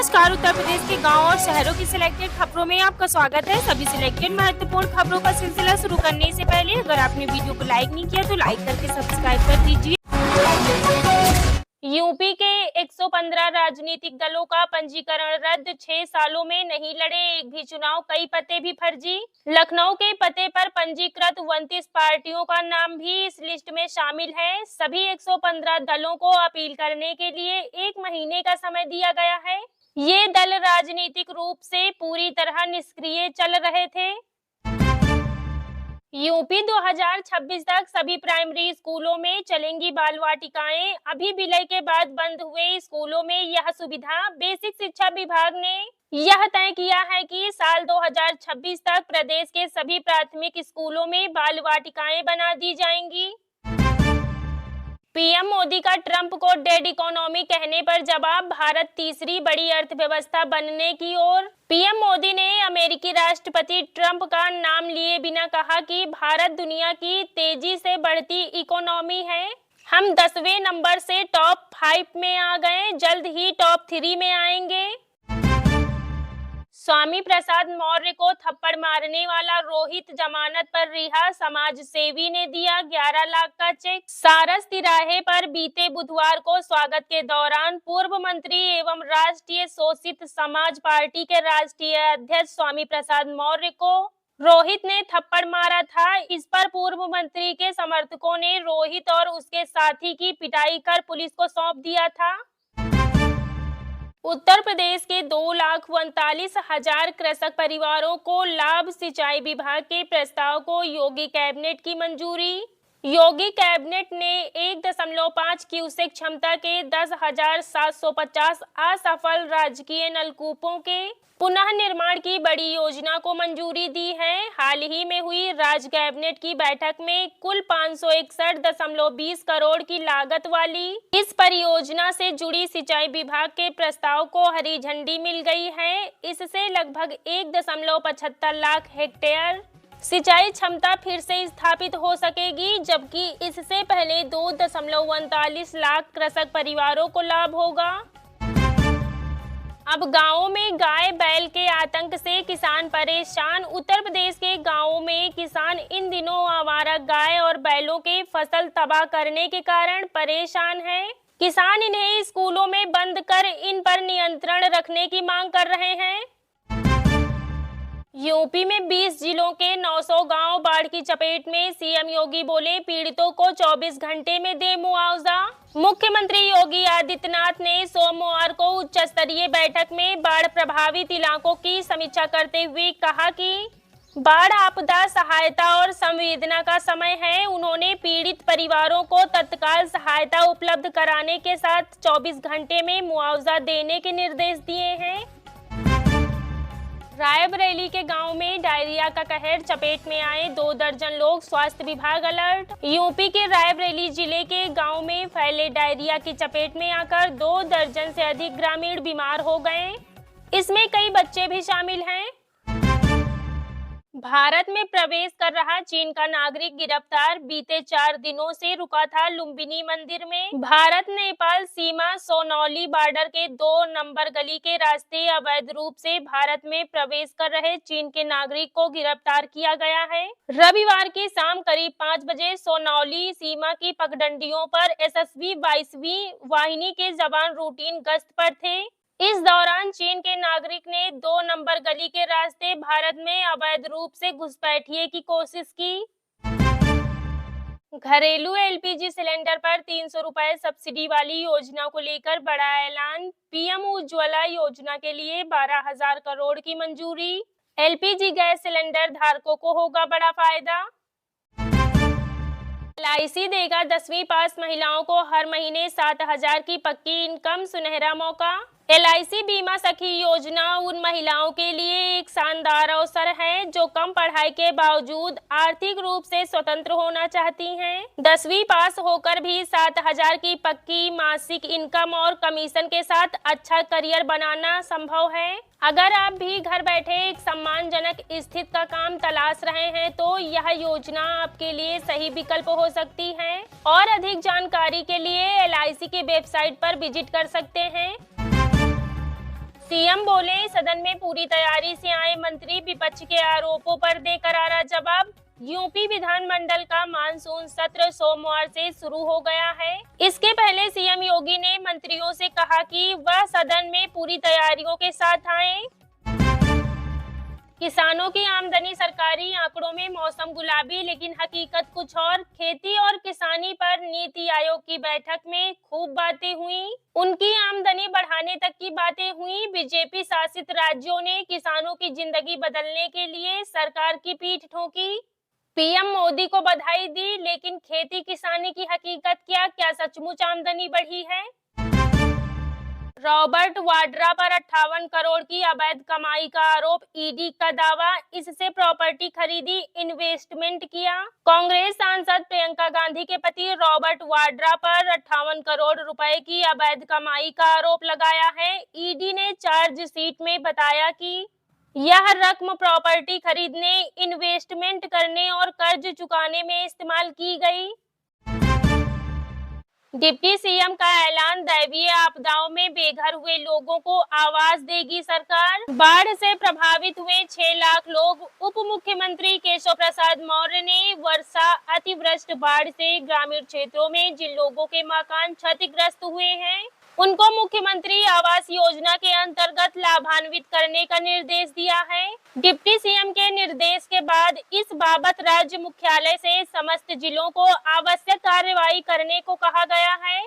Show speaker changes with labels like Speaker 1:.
Speaker 1: नमस्कार। उत्तर प्रदेश के गांव और शहरों की सिलेक्टेड खबरों में आपका स्वागत है। सभी सिलेक्टेड महत्वपूर्ण खबरों का सिलसिला शुरू करने से पहले अगर आपने वीडियो को लाइक नहीं किया तो लाइक करके सब्सक्राइब कर दीजिए। यूपी के 115 राजनीतिक दलों का पंजीकरण रद्द, 6 सालों में नहीं लड़े एक भी चुनाव, कई पते भी फर्जी। लखनऊ के पते पर पंजीकृत 29 पार्टियों का नाम भी इस लिस्ट में शामिल है। सभी 115 दलों को अपील करने के लिए 1 महीने का समय दिया गया है। ये दल राजनीतिक रूप से पूरी तरह निष्क्रिय चल रहे थे। यूपी 2026 तक सभी प्राइमरी स्कूलों में चलेंगी बाल वाटिकाएं। अभी विलय के बाद बंद हुए स्कूलों में यह सुविधा बेसिक शिक्षा विभाग ने यह तय किया है कि साल 2026 तक प्रदेश के सभी प्राथमिक स्कूलों में बाल वाटिकाएं बना दी जाएंगी। पीएम मोदी का ट्रंप को डेड इकोनॉमी कहने पर जवाब, भारत तीसरी बड़ी अर्थव्यवस्था बनने की ओर। पीएम मोदी ने अमेरिकी राष्ट्रपति ट्रंप का नाम लिए बिना कहा कि भारत दुनिया की तेजी से बढ़ती इकोनॉमी है। हम 10वें नंबर से टॉप 5 में आ गए, जल्द ही टॉप 3 में आएंगे। स्वामी प्रसाद मौर्य को थप्पड़ मारने वाला रोहित जमानत पर रिहा, समाज सेवी ने दिया 11 लाख का चेक। सारस तिराहे पर बीते बुधवार को स्वागत के दौरान पूर्व मंत्री एवं राष्ट्रीय शोषित समाज पार्टी के राष्ट्रीय अध्यक्ष स्वामी प्रसाद मौर्य को रोहित ने थप्पड़ मारा था। इस पर पूर्व मंत्री के समर्थकों ने रोहित और उसके साथी की पिटाई कर पुलिस को सौंप दिया था। उत्तर प्रदेश के 2,39,000 कृषक परिवारों को लाभ, सिंचाई विभाग के प्रस्ताव को योगी कैबिनेट की मंजूरी। योगी कैबिनेट ने 1.5 क्यूसेक क्षमता के 10,750 असफल राजकीय नलकूपों के पुनः निर्माण की बड़ी योजना को मंजूरी दी है। हाल ही में हुई राज्य कैबिनेट की बैठक में कुल 561.20 करोड़ की लागत वाली इस परियोजना से जुड़ी सिंचाई विभाग के प्रस्ताव को हरी झंडी मिल गई है। इससे लगभग 1.75 लाख हेक्टेयर सिंचाई क्षमता फिर से स्थापित हो सकेगी, जबकि इससे पहले 2.39 लाख कृषक परिवारों को लाभ होगा। अब गांवों में गाय बैल के आतंक से किसान परेशान। उत्तर प्रदेश के गांवों में किसान इन दिनों आवारा गाय और बैलों के फसल तबाह करने के कारण परेशान हैं। किसान इन्हें स्कूलों में बंद कर इन पर नियंत्रण रखने की मांग कर रहे हैं। यूपी में 20 जिलों के 900 गांव बाढ़ की चपेट में। सीएम योगी बोले, पीड़ितों को 24 घंटे में दे मुआवजा। मुख्यमंत्री योगी आदित्यनाथ ने सोमवार को उच्च स्तरीय बैठक में बाढ़ प्रभावित इलाकों की समीक्षा करते हुए कहा कि बाढ़ आपदा सहायता और संवेदना का समय है। उन्होंने पीड़ित परिवारों को तत्काल सहायता उपलब्ध कराने के साथ 24 घंटे में मुआवजा देने के निर्देश दिए हैं। रायबरेली के गांव में डायरिया का कहर, चपेट में आए 2 दर्जन लोग, स्वास्थ्य विभाग अलर्ट। यूपी के रायबरेली जिले के गांव में फैले डायरिया की चपेट में आकर 2 दर्जन से अधिक ग्रामीण बीमार हो गए। इसमें कई बच्चे भी शामिल हैं। भारत में प्रवेश कर रहा चीन का नागरिक गिरफ्तार, बीते 4 दिनों से रुका था लुम्बिनी मंदिर में। भारत नेपाल सीमा सोनौली बॉर्डर के 2 नंबर गली के रास्ते अवैध रूप से भारत में प्रवेश कर रहे चीन के नागरिक को गिरफ्तार किया गया है। रविवार की शाम करीब 5 बजे सोनौली सीमा की पगडंडियों पर एसएसबी 22वीं वाहिनी के जवान रूटीन गश्त पर थे। इस दौरान चीन के नागरिक ने 2 नंबर गली के रास्ते भारत में अवैध रूप से घुसपैठिए की कोशिश की। घरेलू एलपीजी सिलेंडर पर 300 रुपए सब्सिडी वाली योजना को लेकर बड़ा ऐलान। पीएम उज्ज्वला योजना के लिए 12,000 करोड़ की मंजूरी। एलपीजी गैस सिलेंडर धारकों को होगा बड़ा फायदा। एलआईसी देगा 10वीं पास महिलाओं को हर महीने 7,000 की पक्की इनकम, सुनहरा मौका। एलआईसी बीमा सखी योजना उन महिलाओं के लिए एक शानदार अवसर है जो कम पढ़ाई के बावजूद आर्थिक रूप से स्वतंत्र होना चाहती हैं। 10वीं पास होकर भी 7,000 की पक्की मासिक इनकम और कमीशन के साथ अच्छा करियर बनाना संभव है। अगर आप भी घर बैठे एक सम्मानजनक स्थिति का काम तलाश रहे हैं तो यह योजना आपके लिए सही विकल्प हो सकती है। और अधिक जानकारी के लिए एलआईसी की वेबसाइट पर विजिट कर सकते हैं। सीएम बोले, सदन में पूरी तैयारी से आए मंत्री विपक्ष के आरोपों पर दे करारा जवाब। यूपी विधानमंडल का मानसून सत्र सोमवार से शुरू हो गया है। इसके पहले सीएम योगी ने मंत्रियों से कहा कि वह सदन में पूरी तैयारियों के साथ आए। किसानों की आमदनी सरकारी आंकड़ों में मौसम गुलाबी, लेकिन हकीकत कुछ और। खेती और किसानी पर नीति आयोग की बैठक में खूब बातें हुई। उनकी आमदनी बढ़ाने तक की बातें हुई। बीजेपी शासित राज्यों ने किसानों की जिंदगी बदलने के लिए सरकार की पीठ ठोकी। पीएम मोदी को बधाई दी, लेकिन खेती किसानी की हकीकत क्या सचमुच आमदनी बढ़ी है? रॉबर्ट वाड्रा पर 58 करोड़ की अवैध कमाई का आरोप, ईडी का दावा, इससे प्रॉपर्टी खरीदी, इन्वेस्टमेंट किया। कांग्रेस सांसद प्रियंका गांधी के पति रॉबर्ट वाड्रा पर 58 करोड़ रुपए की अवैध कमाई का आरोप लगाया है। ईडी ने चार्जशीट में बताया कि यह रकम प्रॉपर्टी खरीदने, इन्वेस्टमेंट करने और कर्ज चुकाने में इस्तेमाल की गई। डिप्टी सीएम का ऐलान, दैवीय आपदाओं में बेघर हुए लोगों को आवास देगी सरकार। बाढ़ से प्रभावित हुए 6 लाख लोग। उप मुख्यमंत्री केशव प्रसाद मौर्य ने वर्षा अतिवृष्टि बाढ़ से ग्रामीण क्षेत्रों में जिन लोगों के मकान क्षतिग्रस्त हुए हैं, उनको मुख्यमंत्री आवास योजना के अंतर्गत लाभान्वित करने का निर्देश दिया है। डिप्टी सीएम के निर्देश के बाद इस बाबत राज्य मुख्यालय से समस्त जिलों को आवश्यक कार्रवाई करने को कहा गया है।